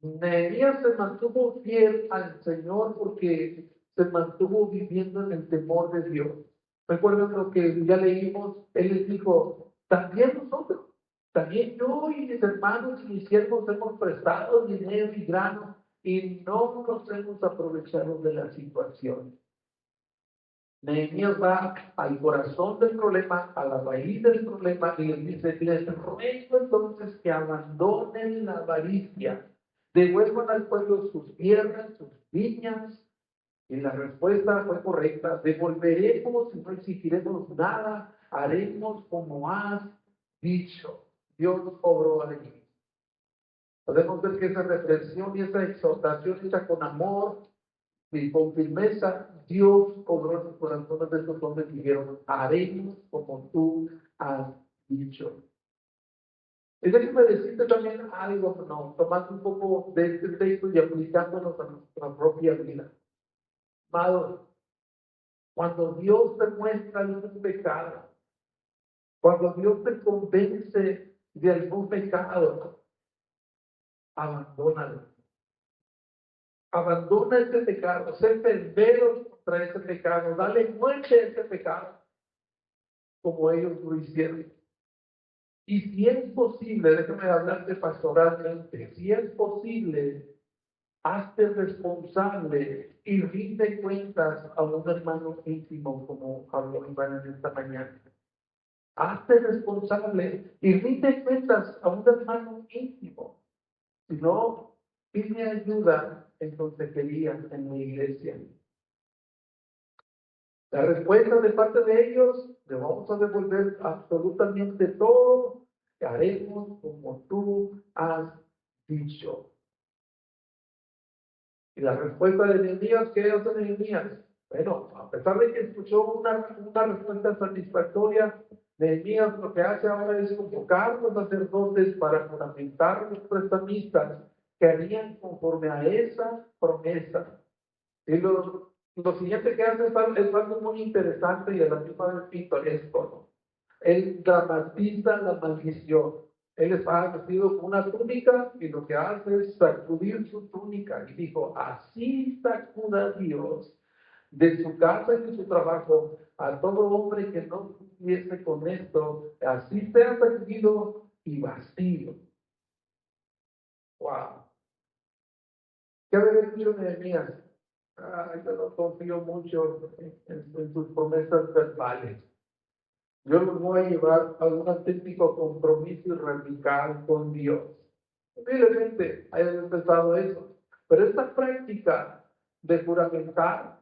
Nehemías se mantuvo fiel al Señor porque se mantuvo viviendo en el temor de Dios. Recuerden lo que ya leímos, él les dijo, también nosotros, también yo y mis hermanos y mis siervos hemos prestado dinero y grano y no nos hemos aprovechado de la situación. Nehemías va al corazón del problema, a la raíz del problema y les dice, les ruego entonces que abandonen la avaricia, devuelvan al pueblo sus tierras, sus viñas. Y la respuesta fue correcta, devolveremos y no exigiremos nada, haremos como has dicho. Dios obró allí. Podemos ver que esa reflexión y esa exhortación hecha con amor y con firmeza, Dios obró en los corazones de estos hombres y dijeron, haremos como tú has dicho. Y déjenme decirte también algo, no, tomando un poco de este texto y aplicándonos a nuestra propia vida. Amado, cuando Dios te muestra algún pecado, cuando Dios te convence de algún pecado, abandónalo. Abandona ese pecado, sé severo contra ese pecado, dale muerte a ese pecado, como ellos lo hicieron. Y si es posible, déjame hablarte pastoralmente, si es posible, hazte responsable y rinde cuentas a un hermano íntimo, como habló Iván en esta mañana. Hazte responsable y rinde cuentas a un hermano íntimo. Si no, pide ayuda en consejería en la iglesia. La respuesta de parte de ellos, le vamos a devolver absolutamente todo haremos como tú has dicho. Y la respuesta de Nehemías, ¿qué hace Nehemías? Bueno, a pesar de que escuchó una respuesta satisfactoria, Nehemías lo que hace ahora es convocar a los sacerdotes para fundamentar a los prestamistas que harían conforme a esa promesa. Y lo siguiente que hace es algo muy interesante y a la misma vez pintoresco, ¿no? Él dramatiza la maldición. Él estaba vestido con una túnica y lo que hace es sacudir su túnica. Y dijo, así sacuda Dios de su casa y de su trabajo a todo hombre que no cumpliese con esto, así sea sacudido y vacío. Wow. ¿Qué había dicho Nehemías? Yo no confío mucho en sus promesas verbales. Yo los voy a llevar a un auténtico compromiso y radical con Dios. Posiblemente hayan empezado eso, pero esta práctica de juramentar,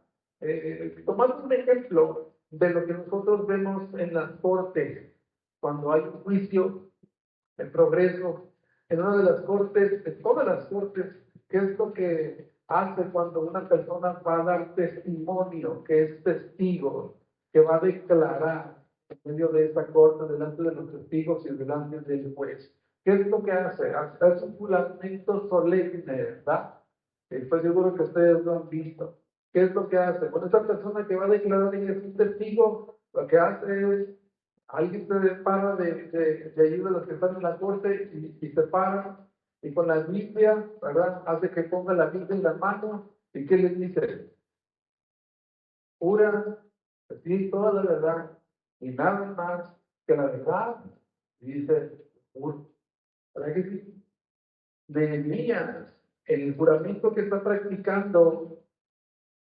tomando un ejemplo de lo que nosotros vemos en las cortes, cuando hay un juicio, el progreso, en una de las cortes, en todas las cortes, ¿qué es lo que hace cuando una persona va a dar testimonio, que es testigo, que va a declarar en medio de esta corte, delante de los testigos y delante del juez? ¿Qué es lo que hace? Hace un juramento solemne, ¿verdad? Estoy seguro que ustedes lo han visto. ¿Qué es lo que hace? Bueno, esta persona que va a declarar y es un testigo, lo que hace es alguien se para de ahí de los que están en la corte y se para y con la Biblia, ¿verdad? Hace que ponga la Biblia en la mano y ¿qué les dice? Jura decir toda la verdad y nada más que la verdad. Y dice, ¿verdad que sí? Nehemías, el juramento que está practicando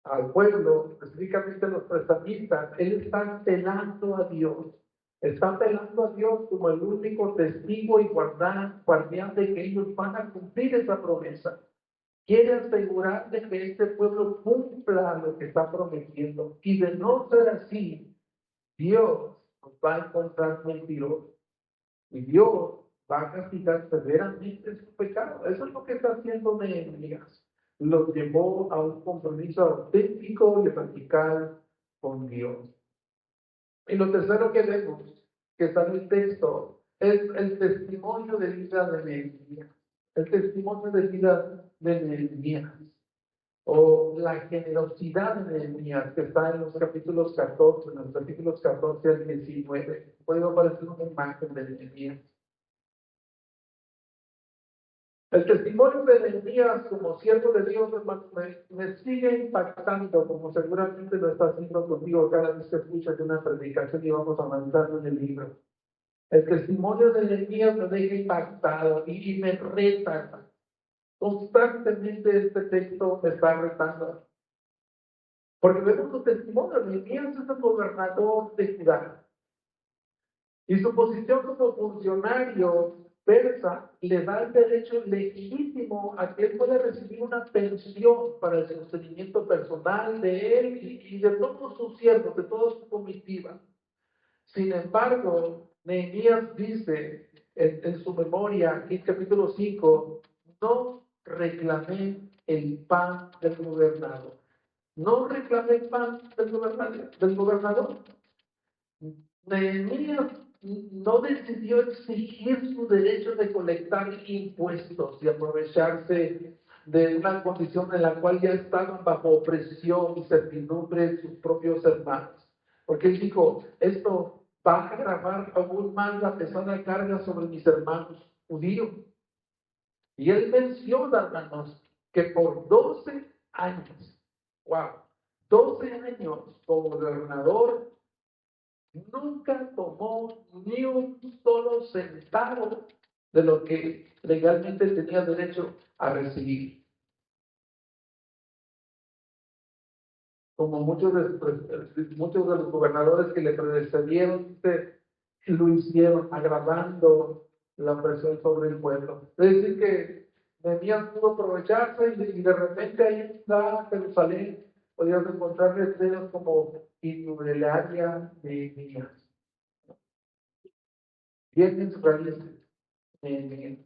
al pueblo, específicamente a los prestamistas, él está apelando a Dios. Está apelando a Dios como el único testigo y guardián de que ellos van a cumplir esa promesa. Quiere asegurar de que este pueblo cumpla lo que está prometiendo. Y de no ser así, Dios nos va a encontrar mentirosos. Y Dios va a castigar severamente su pecado. Eso es lo que está haciendo Nehemías. Los llevó a un compromiso auténtico y radical con Dios. Y lo tercero que vemos, que está en el texto, es el testimonio de vida de Nehemías. El testimonio de vida de Nehemías. O la generosidad de Nehemías, que está en los capítulos 14, en los capítulos 14 al 19. Puede aparecer una imagen de Nehemías. El testimonio de Nehemías como siervo de Dios me sigue impactando, como seguramente lo está haciendo contigo cada vez que escuchas una predicación y vamos avanzando en el libro. El testimonio de Nehemías me deja impactado y me reta. Constantemente este texto me está retando. Porque vemos su testimonio. Nehemías es el gobernador de Judá. Y su posición como funcionario persa le da el derecho legítimo a que él pueda recibir una pensión para el sostenimiento personal de él y de todos sus siervos, de toda su comitiva. Sin embargo, Nehemías dice en su memoria, aquí en capítulo 5, no reclamé el pan del gobernador. No reclamé el pan del gobernador. Nehemías no decidió exigir su derecho de colectar impuestos y aprovecharse de una condición en la cual ya estaban bajo opresión y servidumbre sus propios hermanos. Porque él dijo, esto va a agravar aún más la pesada carga sobre mis hermanos judíos. Y él menciona, hermanos, que por 12 años, wow, 12 años como gobernador, nunca tomó ni un solo centavo de lo que legalmente tenía derecho a recibir. Como muchos de los gobernadores que le precedieron, lo hicieron agravando la presión sobre el pueblo. Es decir, que Nehemías pudo aprovecharse y de repente ahí está Jerusalén. Podías encontrar letreros como innumeraria de Nehemías. Bien israelíes. Nehemías.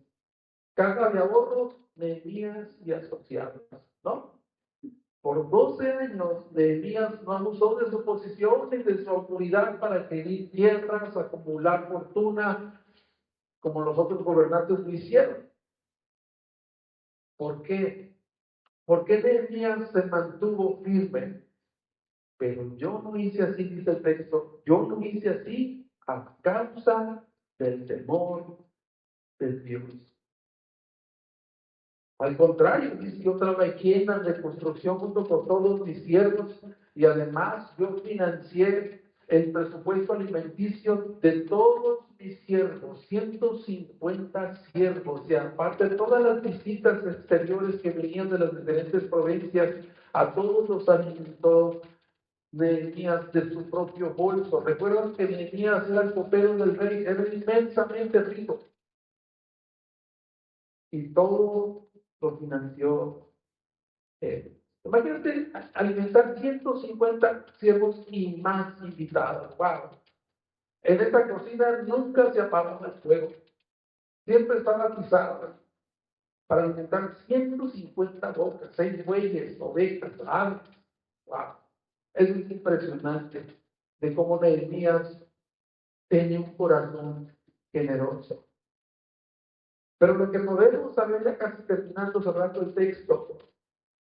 Caja de ahorros, Nehemías y asociados, ¿no? Por 12 años, Nehemías no abusó de su posición ni de su autoridad para adquirir tierras, acumular fortuna, como los otros gobernantes lo hicieron. ¿Por qué? Porque Nehemías se mantuvo firme. Pero yo no hice así, dice el texto, yo no hice así a causa del temor de Dios. Al contrario, dice, yo trabajé en la reconstrucción junto con todos mis siervos y además yo financié el presupuesto alimenticio de todos mis siervos, 150 siervos, y aparte todas las visitas exteriores que venían de las diferentes provincias, a todos los alimentó Nehemías de su propio bolso. Recuerdan que Nehemías era el copero del rey, era inmensamente rico y todo lo financió él. Imagínate alimentar 150 siervos y más invitados. Wow. En esta cocina nunca se apagaba el fuego, siempre estaba atizada para alimentar 150 bocas, 6 bueyes, ovejas, aves. Wow. Es impresionante de cómo Nehemías tenía un corazón generoso. Pero lo que podemos saber, ya casi terminando cerrando el texto,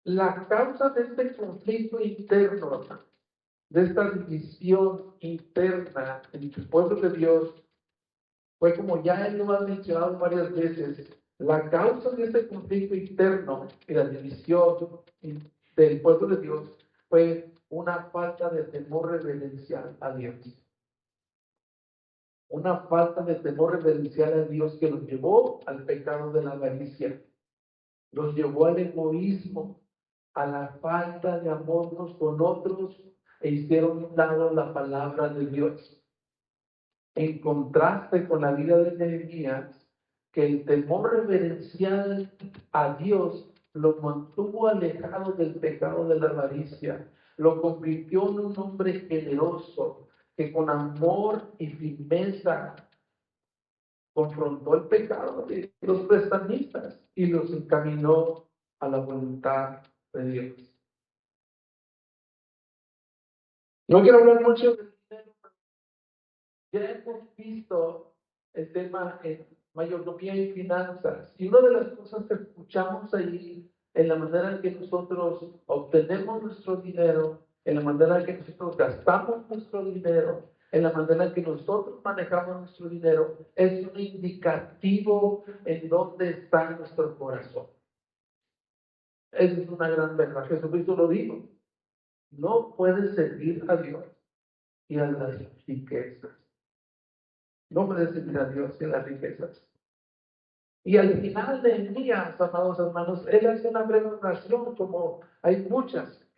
la causa de este conflicto interno, de esta división interna entre el pueblo de Dios, fue como ya él lo ha mencionado varias veces, la causa de este conflicto interno y la división del pueblo de Dios fue una falta de temor reverencial a Dios. Una falta de temor reverencial a Dios que los llevó al pecado de la avaricia, los llevó al egoísmo, a la falta de amor unos con otros e hicieron un lado la palabra de Dios. En contraste con la vida de Nehemías, que el temor reverencial a Dios lo mantuvo alejado del pecado de la avaricia, lo convirtió en un hombre generoso que con amor y firmeza confrontó el pecado de los prestamistas y los encaminó a la voluntad de Dios. No quiero hablar mucho del dinero, ya hemos visto el tema en mayordomía y finanzas, y una de las cosas que escuchamos ahí en la manera en que nosotros obtenemos nuestro dinero, en la manera en que nosotros gastamos nuestro dinero, en la manera en que nosotros manejamos nuestro dinero, es un indicativo en dónde está nuestro corazón. Esa es una gran verdad. Jesucristo lo dijo. No puedes servir a Dios y a las riquezas. No puedes servir a Dios y a las riquezas. Y al final de Nehemías, amados hermanos, él hace una breve oración, como hay muchas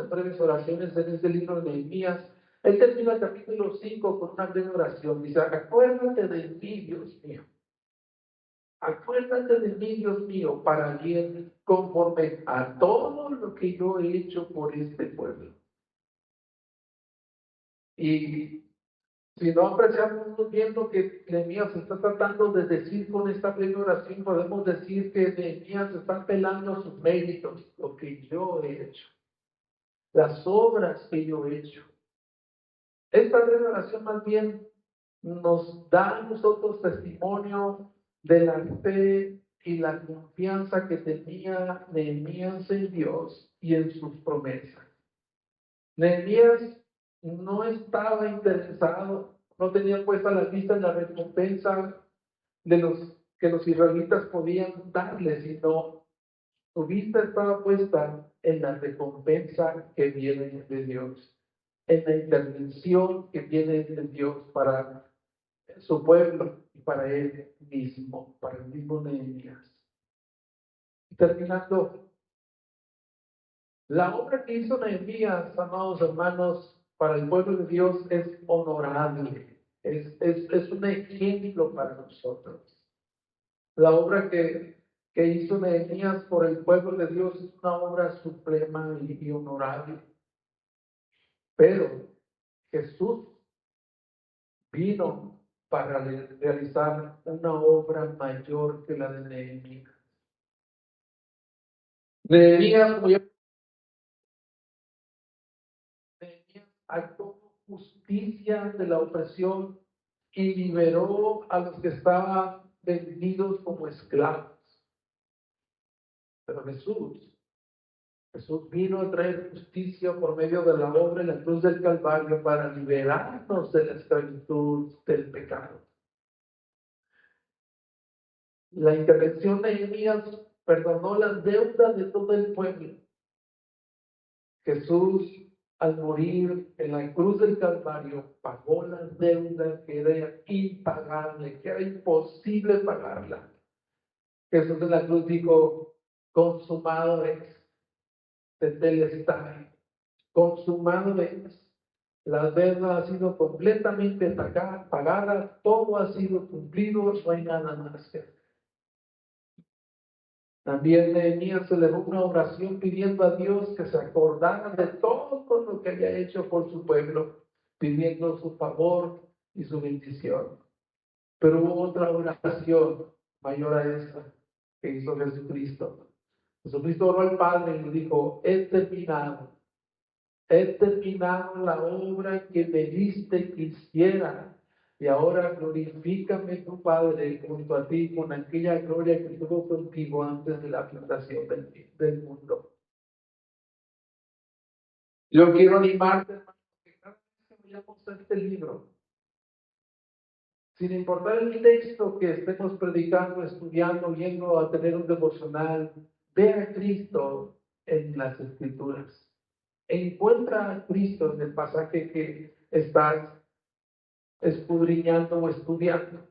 breves oraciones en este libro de Nehemías. Él termina el capítulo 5 con una breve oración. Dice, acuérdate de mí, Dios mío. Acuérdate de mí, Dios mío, para bien, conforme a todo lo que yo he hecho por este pueblo. Y si no apreciamos bien lo que Nehemías está tratando de decir con esta primera oración, podemos decir que Nehemías está apelando a sus méritos, lo que yo he hecho, las obras que yo he hecho. Esta primera oración más bien nos da a nosotros testimonio de la fe y la confianza que tenía Nehemías en Dios y en sus promesas. Nehemías no estaba interesado, no tenía puesta la vista en la recompensa de los que los israelitas podían darle, sino su vista estaba puesta en la recompensa que viene de Dios, en la intervención que viene de Dios para su pueblo y para él mismo, para el mismo Nehemías. Terminando, la obra que hizo Nehemías, amados hermanos, para el pueblo de Dios es honorable, es un ejemplo para nosotros. La obra que hizo Nehemías por el pueblo de Dios es una obra suprema y honorable. Pero Jesús vino para realizar una obra mayor que la de Nehemías. Nehemías, actuó con justicia de la opresión y liberó a los que estaban vendidos como esclavos. Pero Jesús vino a traer justicia por medio de la obra en la cruz del Calvario para liberarnos de la esclavitud del pecado. La intervención de Nehemías perdonó las deudas de todo el pueblo. Jesús, al morir en la cruz del Calvario, pagó las deudas que era impagable, que era imposible pagarla. Jesús en la cruz dijo: consumado es, tetelestai, consumado es. La deuda ha sido completamente pagada, todo ha sido cumplido, no hay nada más que hacer. También Nehemías elevó una oración pidiendo a Dios que se acordara de todo lo que había hecho por su pueblo, pidiendo su favor y su bendición. Pero hubo otra oración mayor a esa que hizo Jesucristo. Jesucristo oró al Padre y le dijo: he terminado la obra que me diste que hiciera. Y ahora glorifícame tu Padre junto a ti con aquella gloria que tuvo contigo antes de la fundación del mundo. Yo quiero animarte, hermano, que cada vez que vayamos a este libro, sin importar el texto que estemos predicando, estudiando, yendo a tener un devocional, ve a Cristo en las Escrituras. Encuentra a Cristo en el pasaje que estás escudriñando o estudiando,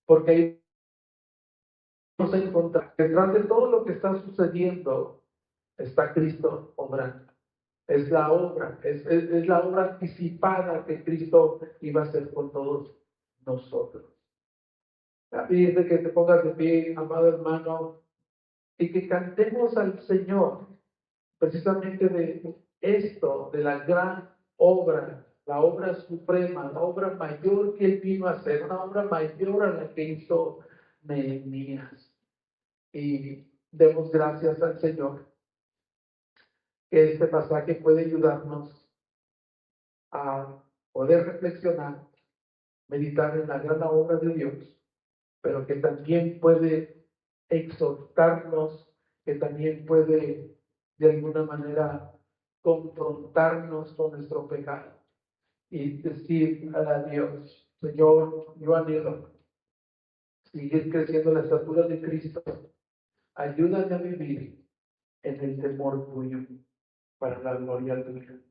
porque ahí vamos a encontrar que detrás de todo lo que está sucediendo está Cristo obrando. Es la obra, es la obra anticipada que Cristo iba a hacer con todos nosotros. Dice que te pongas de pie, amado hermano, y que cantemos al Señor precisamente de esto, de la gran obra, la obra suprema, la obra mayor que Él vino a hacer, una obra mayor a la que hizo Nehemías. Y demos gracias al Señor que este pasaje puede ayudarnos a poder reflexionar, meditar en la gran obra de Dios, pero que también puede exhortarnos, que también puede de alguna manera confrontarnos con nuestro pecado y decir a Dios: Señor, yo anhelo seguir creciendo en la estatura de Cristo, ayúdame a vivir en el temor tuyo para la gloria tuya.